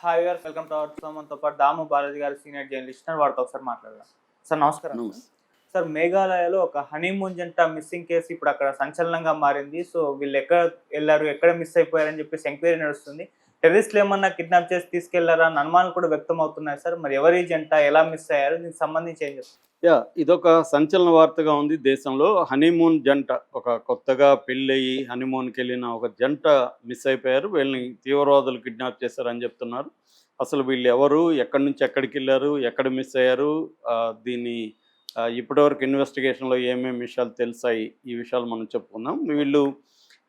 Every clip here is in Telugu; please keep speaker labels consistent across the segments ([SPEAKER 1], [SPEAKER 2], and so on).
[SPEAKER 1] హాయ్ గారు, వెల్కమ్ టు అవర్ షో. మనతో పాటు దాము బాలాజీ గారు, సీనియర్ జర్నలిస్ట్, వారితో ఒకసారి మాట్లాడదాం. సార్ నమస్కారం.
[SPEAKER 2] నమస్తే.
[SPEAKER 1] సార్, మేఘాలయలో ఒక హనీమూన్ జంట మిస్సింగ్ కేసు ఇప్పుడు అక్కడ సంచలనంగా మారింది. సో వీళ్ళు ఎక్కడ వెళ్ళారు, ఎక్కడ మిస్ అయిపోయారని చెప్పేసి ఎంక్వైరీ నడుస్తుంది. టెర్రరిస్టులు ఏమన్నా కిడ్నాప్ చేసి తీసుకెళ్లారా అన్న అనుమానాలు కూడా వ్యక్తం అవుతున్నాయి సార్. మరి ఎవరి జంట, ఎలా మిస్ అయ్యారు, దీనికి సంబంధించి ఏం చెప్తారు?
[SPEAKER 2] ఇదొక సంచలన వార్తగా ఉంది దేశంలో. హనీమూన్ జంట, ఒక కొత్తగా పెళ్ళయి హనీమూన్కి వెళ్ళిన ఒక జంట మిస్ అయిపోయారు. వీళ్ళని తీవ్రవాదులు కిడ్నాప్ చేశారని చెప్తున్నారు. అసలు వీళ్ళు ఎవరు, ఎక్కడి నుంచి ఎక్కడికి వెళ్ళారు, ఎక్కడ మిస్ అయ్యారు, దీన్ని ఇప్పటివరకు ఇన్వెస్టిగేషన్లో ఏమేమి విషయాలు తెలిసాయి, ఈ విషయాలు మనం చెప్పుకుందాం.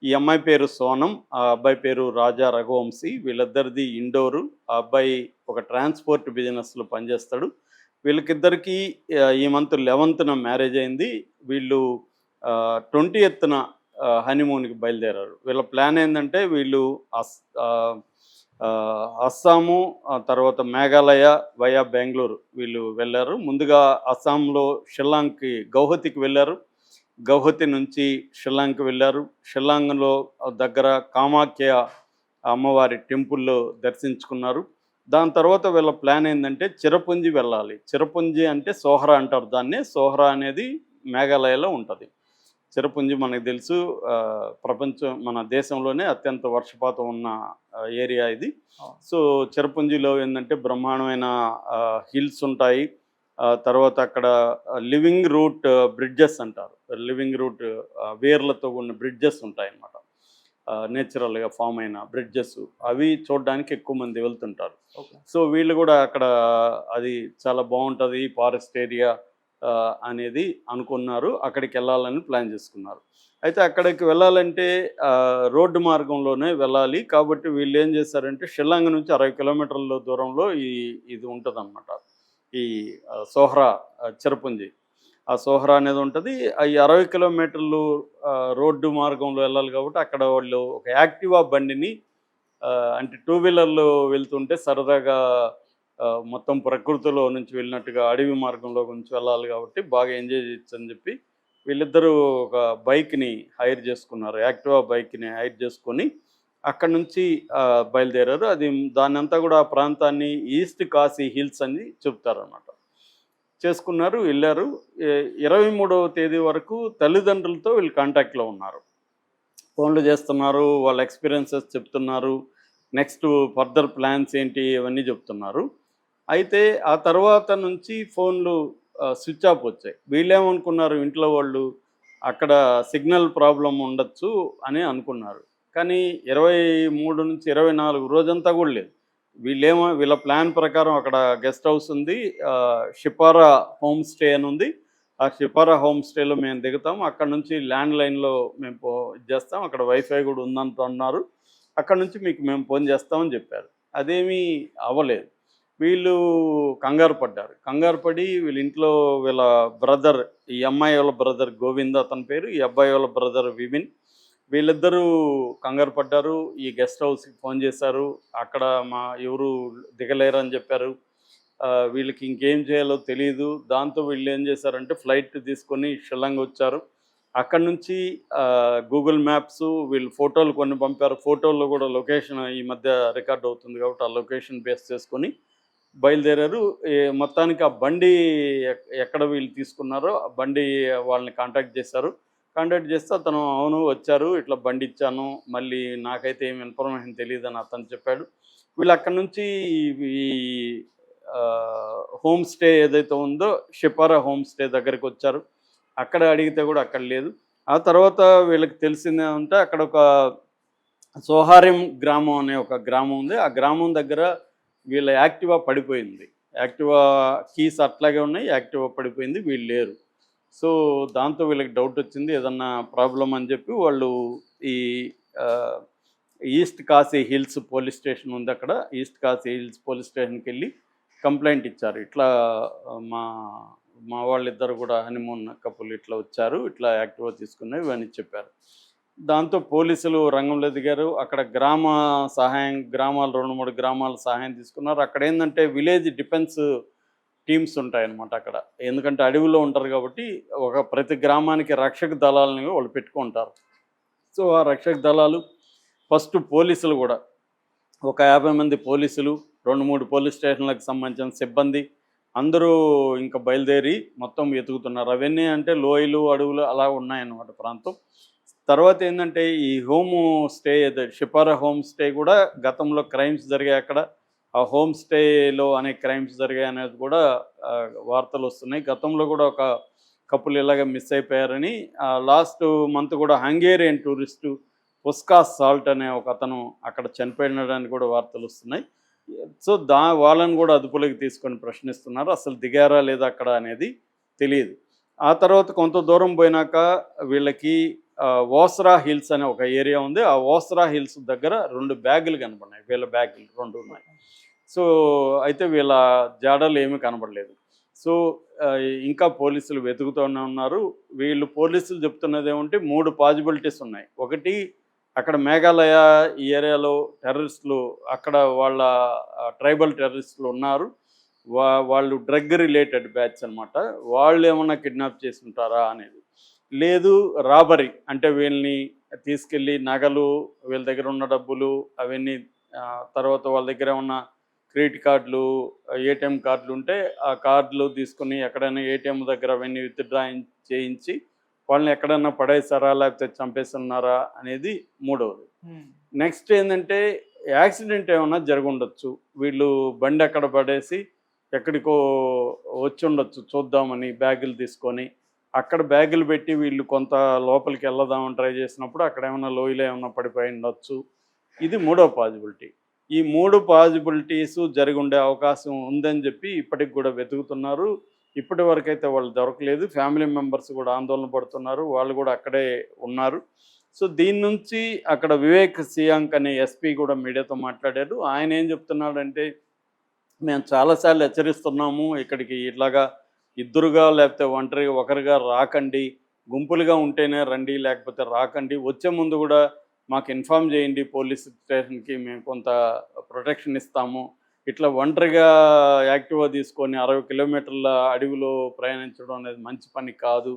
[SPEAKER 2] ఈ అమ్మాయి పేరు సోనం, ఆ అబ్బాయి పేరు రాజా రఘువంశీ. వీళ్ళిద్దరిది ఇండోరు. ఆ అబ్బాయి ఒక ట్రాన్స్పోర్ట్ బిజినెస్లో పనిచేస్తాడు. వీళ్ళకిద్దరికీ ఈ మంత్ 11న మ్యారేజ్ అయింది. వీళ్ళు 20న హనీమూన్కి బయలుదేరారు. వీళ్ళ ప్లాన్ ఏంటంటే వీళ్ళు అస్సాము, తర్వాత మేఘాలయ వయా బెంగళూరు వీళ్ళు వెళ్ళారు. ముందుగా అస్సాంలో షిల్లాంగ్కి, గౌహతికి వెళ్ళారు. గౌహతి నుంచి షిల్లాంగ్కి వెళ్ళారు. షిల్లాంగ్లో దగ్గర కామాఖ్య అమ్మవారి టెంపుల్లో దర్శించుకున్నారు. దాని తర్వాత వీళ్ళ ప్లాన్ ఏంటంటే చిరపుంజి వెళ్ళాలి. చిరపుంజి అంటే సోహరా అంటారు దాన్ని. సోహరా అనేది మేఘాలయలో ఉంటుంది. చిరపుంజి మనకు తెలుసు, మన దేశంలోనే అత్యంత వర్షపాతం ఉన్న ఏరియా ఇది. సో చిరపుంజిలో ఏంటంటే బ్రహ్మాండమైన హిల్స్ ఉంటాయి. తర్వాత అక్కడ లివింగ్ రూట్ బ్రిడ్జెస్ అంటారు. లివింగ్ రూట్ వేర్లతో ఉన్న బ్రిడ్జెస్ ఉంటాయి అన్నమాట. నేచురల్గా ఫామ్ అయిన బ్రిడ్జెస్, అవి చూడడానికి ఎక్కువ మంది వెళ్తుంటారు. సో వీళ్ళు కూడా అక్కడ అది చాలా బాగుంటుంది ఫారెస్ట్ ఏరియా అనేది అనుకున్నారు. అక్కడికి వెళ్ళాలని ప్లాన్ చేసుకున్నారు. అయితే అక్కడికి వెళ్ళాలంటే రోడ్డు మార్గంలోనే వెళ్ళాలి. కాబట్టి వీళ్ళు ఏం చేశారంటే షిల్లాంగ్ నుంచి 60 కిలోమీటర్ల దూరంలో ఇది ఉంటుంది అన్నమాట, ఈ సోహ్రా చిరపుంజి. ఆ సోహరా అనేది ఉంటుంది. ఈ 60 కిలోమీటర్లు రోడ్డు మార్గంలో వెళ్ళాలి. కాబట్టి అక్కడ వాళ్ళు ఒక యాక్టివా బండిని, అంటే 2 వీలర్లు వెళ్తుంటే సరదాగా మొత్తం ప్రకృతిలో నుంచి వెళ్ళినట్టుగా అడవి మార్గంలో నుంచి వెళ్ళాలి కాబట్టి బాగా ఎంజాయ్ చేయొచ్చు అని చెప్పి వీళ్ళిద్దరూ ఒక బైక్ని హైర్ చేసుకున్నారు. యాక్టివా బైక్ని హైర్ చేసుకొని అక్కడ నుంచి బయలుదేరారు. దాన్ని అంతా కూడా ఆ ప్రాంతాన్ని ఈస్ట్ కాశీ హిల్స్ అని చెప్తారన్నమాట. చేసుకున్నారు, వెళ్ళారు. 23వ తేదీ వరకు తల్లిదండ్రులతో వీళ్ళు కాంటాక్ట్లో ఉన్నారు. ఫోన్లు చేస్తున్నారు, వాళ్ళ ఎక్స్పీరియన్సెస్ చెప్తున్నారు, నెక్స్ట్ ఫర్దర్ ప్లాన్స్ ఏంటి ఇవన్నీ చెప్తున్నారు. అయితే ఆ తర్వాత నుంచి ఫోన్లు స్విచ్ ఆఫ్ వచ్చాయి. వీళ్ళేమనుకున్నారు, ఇంట్లో వాళ్ళు అక్కడ సిగ్నల్ ప్రాబ్లం ఉండొచ్చు అని అనుకున్నారు. కానీ 23 నుంచి 24 రోజంతా కూడా లేదు. వీళ్ళ ప్లాన్ ప్రకారం అక్కడ గెస్ట్ హౌస్ ఉంది, షిపారా హోమ్ స్టే అని ఉంది. ఆ షిపారా హోమ్ స్టేలో మేము దిగుతాం. అక్కడ నుంచి ల్యాండ్ లైన్లో మేము చేస్తాం. అక్కడ వైఫై కూడా ఉందంటున్నారు. అక్కడ నుంచి మీకు మేము ఫోన్ చేస్తామని చెప్పారు. అదేమీ అవ్వలేదు. వీళ్ళు కంగారు పడి వీళ్ళ ఇంట్లో వీళ్ళ బ్రదర్, ఈ అమ్మాయి వాళ్ళ బ్రదర్ గోవింద్ అతని పేరు, ఈ అబ్బాయి వాళ్ళ బ్రదర్ విపిన్, వీళ్ళిద్దరూ కంగారు పడ్డారు. ఈ గెస్ట్ హౌస్కి ఫోన్ చేశారు. అక్కడ ఎవరు దిగలేరు అని చెప్పారు. వీళ్ళకి ఇంకేం చేయాలో తెలియదు. దాంతో వీళ్ళు ఏం చేశారంటే ఫ్లైట్ తీసుకొని షిల్లాంగ్ వచ్చారు. అక్కడ నుంచి గూగుల్ మ్యాప్స్, వీళ్ళు ఫోటోలు కొన్ని పంపారు. ఫోటోల్లో కూడా లొకేషన్ ఈ మధ్య రికార్డ్ అవుతుంది కాబట్టి ఆ లొకేషన్ బేస్ చేసుకొని బయలుదేరారు. మొత్తానికి ఆ బండి ఎక్కడ వీళ్ళు తీసుకున్నారో ఆ బండి వాళ్ళని కాంటాక్ట్ చేశారు. కాంటాక్ట్ చేస్తే అతను అవును వచ్చారు, ఇట్లా బండి ఇచ్చాను, మళ్ళీ నాకైతే ఏమి ఇన్ఫర్మేషన్ తెలియదని అతను చెప్పాడు. వీళ్ళు అక్కడ నుంచి ఈ హోమ్ స్టే ఏదైతే ఉందో షిపారా హోమ్ స్టే దగ్గరికి వచ్చారు. అక్కడ అడిగితే కూడా అక్కడ లేదు. ఆ తర్వాత వీళ్ళకి తెలిసిందేమంటే అక్కడ ఒక సోహారిం గ్రామం అనే ఒక గ్రామం ఉంది. ఆ గ్రామం దగ్గర వీళ్ళ యాక్టివా పడిపోయింది. యాక్టివా కీస్ అట్లాగే ఉన్నాయి, యాక్టివా పడిపోయింది, వీళ్ళు లేరు. సో దాంతో వీళ్ళకి డౌట్ వచ్చింది ఏదన్నా ప్రాబ్లం అని చెప్పి వాళ్ళు ఈ east Kashi hills police station ఉంది, అక్కడ ఈస్ట్ కాశీ హిల్స్ పోలీస్ స్టేషన్కి వెళ్ళి కంప్లైంట్ ఇచ్చారు. ఇట్లా మా వాళ్ళిద్దరు కూడా హనీమూన్ కపుల్ ఇట్లా వచ్చారు, ఇట్లా యాక్టివా తీసుకున్నాయి ఇవన్నీ చెప్పారు. దాంతో పోలీసులు రంగంలో దిగారు. అక్కడ గ్రామాలు 2-3 గ్రామాల సహాయం తీసుకున్నారు. అక్కడ ఏంటంటే విలేజ్ డిఫెన్స్ టీమ్స్ ఉంటాయన్నమాట అక్కడ. ఎందుకంటే అడవిలో ఉంటారు కాబట్టి ప్రతి గ్రామానికి రక్షక దళాలని వాళ్ళు పెట్టుకుంటారు. సో ఆ రక్షక దళాలు ఫస్ట్ పోలీసులు కూడా ఒక 50 మంది పోలీసులు, 2-3 పోలీస్ స్టేషన్లకు సంబంధించిన సిబ్బంది అందరూ ఇంకా బయలుదేరి మొత్తం వెతుకుతున్నారు. అవన్నీ అంటే లోయలు, అడవులు అలా ఉన్నాయన్నమాట ప్రాంతం. తర్వాత ఏంటంటే ఈ home stay Shipara home stay కూడా గతంలో క్రైమ్స్ జరిగాయి అక్కడ. ఆ హోమ్ స్టేలో అనేక క్రైమ్స్ జరిగాయి అనేది కూడా వార్తలు వస్తున్నాయి. గతంలో కూడా ఒక కపుల్ ఇలాగ మిస్ అయిపోయారని లాస్ట్ మంత్ కూడా హంగేరియన్ టూరిస్టు పుస్కాస్ సాల్ట్ అనే ఒక అతను అక్కడ చనిపోయినాడని కూడా వార్తలు వస్తున్నాయి. సో వాళ్ళని కూడా అదుపులోకి తీసుకొని ప్రశ్నిస్తున్నారు. అసలు దిగారా లేదా అక్కడ అనేది తెలియదు. ఆ తర్వాత కొంత దూరం పోయినాక వీళ్ళకి ఓస్రా హిల్స్ అనే ఒక ఏరియా ఉంది. ఆ ఓస్రా హిల్స్ దగ్గర 2 బ్యాగులు కనపడినాయి. వీళ్ళ బ్యాగులు 2 ఉన్నాయి. సో అయితే వీళ్ళ జాడలు ఏమీ కనబడలేదు. సో ఇంకా పోలీసులు వెతుకుతూనే ఉన్నారు. వీళ్ళు పోలీసులు చెప్తున్నది ఏమంటే 3 పాజిబిలిటీస్ ఉన్నాయి. ఒకటి, అక్కడ మేఘాలయ ఈ ఏరియాలో టెర్రరిస్టులు, అక్కడ వాళ్ళ ట్రైబల్ టెర్రరిస్టులు ఉన్నారు. వాళ్ళు డ్రగ్ రిలేటెడ్ బ్యాచ్ అనమాట. వాళ్ళు ఏమన్నా కిడ్నాప్ చేసి ఉంటారా అనేది. లేదు, రాబరీ అంటే వీళ్ళని తీసుకెళ్ళి నగలు, వీళ్ళ దగ్గర ఉన్న డబ్బులు అవన్నీ, తర్వాత వాళ్ళ దగ్గర ఉన్న క్రెడిట్ కార్డులు, ఏటీఎం కార్డులు ఉంటే ఆ కార్డులు తీసుకుని ఎక్కడైనా ఏటీఎం దగ్గర అవన్నీ విత్డ్రా చేయించి వాళ్ళని ఎక్కడన్నా పడేసారా లేకపోతే చంపేస్తున్నారా అనేది మూడవది. నెక్స్ట్ ఏంటంటే యాక్సిడెంట్ ఏమన్నా జరుగుండొచ్చు. వీళ్ళు బండి ఎక్కడ పడేసి ఎక్కడికో వచ్చి ఉండొచ్చు చూద్దామని బ్యాగులు తీసుకొని. అక్కడ బ్యాగులు పెట్టి వీళ్ళు కొంత లోపలికి వెళ్దామని ట్రై చేసినప్పుడు అక్కడ ఏమైనా లోయలో ఏమైనా పడిపోయి ఉండొచ్చు. ఇది 3వ పాజిబిలిటీ. ఈ 3 పాజిబిలిటీస్ జరిగి ఉండే అవకాశం ఉందని చెప్పి ఇప్పటికి కూడా వెతుకుతున్నారు. ఇప్పటి వరకు అయితే వాళ్ళు దొరకలేదు. ఫ్యామిలీ మెంబర్స్ కూడా ఆందోళన పడుతున్నారు. వాళ్ళు కూడా అక్కడే ఉన్నారు. సో దీని నుంచి అక్కడ వివేక్ సియాంక్ అనే ఎస్పీ కూడా మీడియాతో మాట్లాడారు. ఆయన ఏం చెప్తున్నాడంటే, మేము చాలాసార్లు హెచ్చరిస్తున్నాము, ఇక్కడికి ఇట్లాగా ఇద్దరుగా లేకపోతే ఒంటరిగా ఒకరిగా రాకండి, గుంపులుగా ఉంటేనే రండి లేకపోతే రాకండి, వచ్చే ముందు కూడా మాకు ఇన్ఫామ్ చేయండి పోలీస్ స్టేషన్కి, మేము కొంత ప్రొటెక్షన్ ఇస్తాము. ఇట్లా ఒంటరిగా యాక్టివా తీసుకొని 60 కిలోమీటర్ల అడవిలో ప్రయాణించడం అనేది మంచి పని కాదు.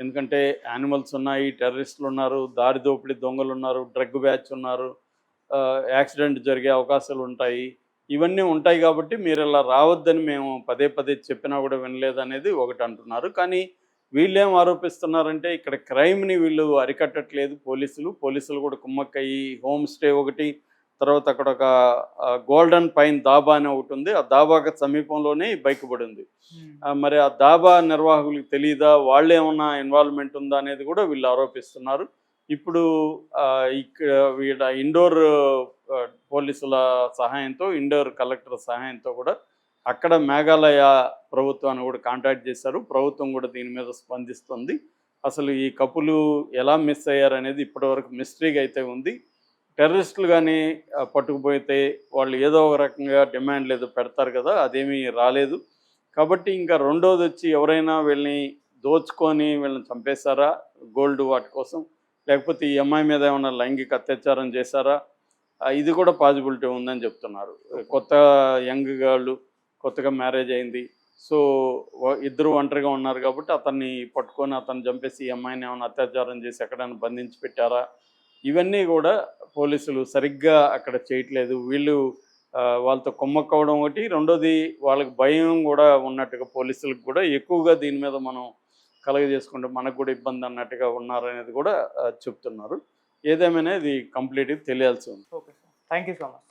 [SPEAKER 2] ఎందుకంటే యానిమల్స్ ఉన్నాయి, టెర్రరిస్టులు ఉన్నారు, దారి దోపిడీ దొంగలు ఉన్నారు, డ్రగ్ బ్యాచ్ ఉన్నారు, యాక్సిడెంట్ జరిగే అవకాశాలు ఉంటాయి. ఇవన్నీ ఉంటాయి కాబట్టి మీరు ఇలా రావద్దని మేము పదే పదే చెప్పినా కూడా వినలేదనేది ఒకటి అంటున్నారు. కానీ వీళ్ళేం ఆరోపిస్తున్నారంటే ఇక్కడ క్రైమ్ని వీళ్ళు అరికట్టట్లేదు పోలీసులు కూడా కుమ్మక్కయ్యి హోమ్ స్టే ఒకటి, తర్వాత అక్కడ ఒక గోల్డెన్ పైన్ దాబా అని ఒకటి ఉంది. ఆ దాబాకి సమీపంలోనే బైక్ పడింది. మరి ఆ దాబా నిర్వాహకులకు తెలియదా, వాళ్ళు ఏమన్నా ఇన్వాల్వ్మెంట్ ఉందా అనేది కూడా వీళ్ళు ఆరోపిస్తున్నారు. ఇప్పుడు ఇక్కడ వీళ్ళ ఇండోర్ పోలీసుల సహాయంతో, ఇండోర్ కలెక్టర్ సహాయంతో కూడా అక్కడ మేఘాలయ ప్రభుత్వాన్ని కూడా కాంటాక్ట్ చేశారు. ప్రభుత్వం కూడా దీని మీద స్పందిస్తుంది. అసలు ఈ కపులు ఎలా మిస్ అయ్యారనేది ఇప్పటివరకు మిస్టరీగా అయితే ఉంది. టెర్రరిస్టులు కానీ పట్టుకుపోతే వాళ్ళు ఏదో ఒక రకంగా డిమాండ్ లేదు పెడతారు కదా, అదేమీ రాలేదు. కాబట్టి ఇంకా రెండోది వచ్చి ఎవరైనా వీళ్ళని దోచుకొని వీళ్ళని చంపేశారా గోల్డ్ వాటి కోసం, లేకపోతే ఈ అమ్మాయి మీద ఏమైనా లైంగిక అత్యాచారం చేశారా, ఇది కూడా పాజిబిలిటీ ఉందని చెప్తున్నారు. కొత్త యంగ్ గర్ల్, కొత్తగా మ్యారేజ్ అయింది. సో ఇద్దరు ఒంటరిగా ఉన్నారు కాబట్టి అతన్ని పట్టుకొని అతన్ని చంపేసి ఈ అమ్మాయిని ఏమైనా అత్యాచారం చేసి ఎక్కడైనా బంధించి పెట్టారా, ఇవన్నీ కూడా పోలీసులు సరిగ్గా అక్కడ చేయట్లేదు. వీళ్ళు వాళ్ళతో కుమ్మక్కవడం ఒకటి, రెండోది వాళ్ళకి భయం కూడా ఉన్నట్టుగా పోలీసులకు కూడా ఎక్కువగా దీని మీద మనం కలగజేసుకుంటే మనకు కూడా ఇబ్బంది అన్నట్టుగా ఉన్నారనేది కూడా చెప్తున్నారు. ఏదేమైనా ఇది కంప్లీట్గా తెలియాల్సి ఉంది.
[SPEAKER 1] Okay sir, thank you so much.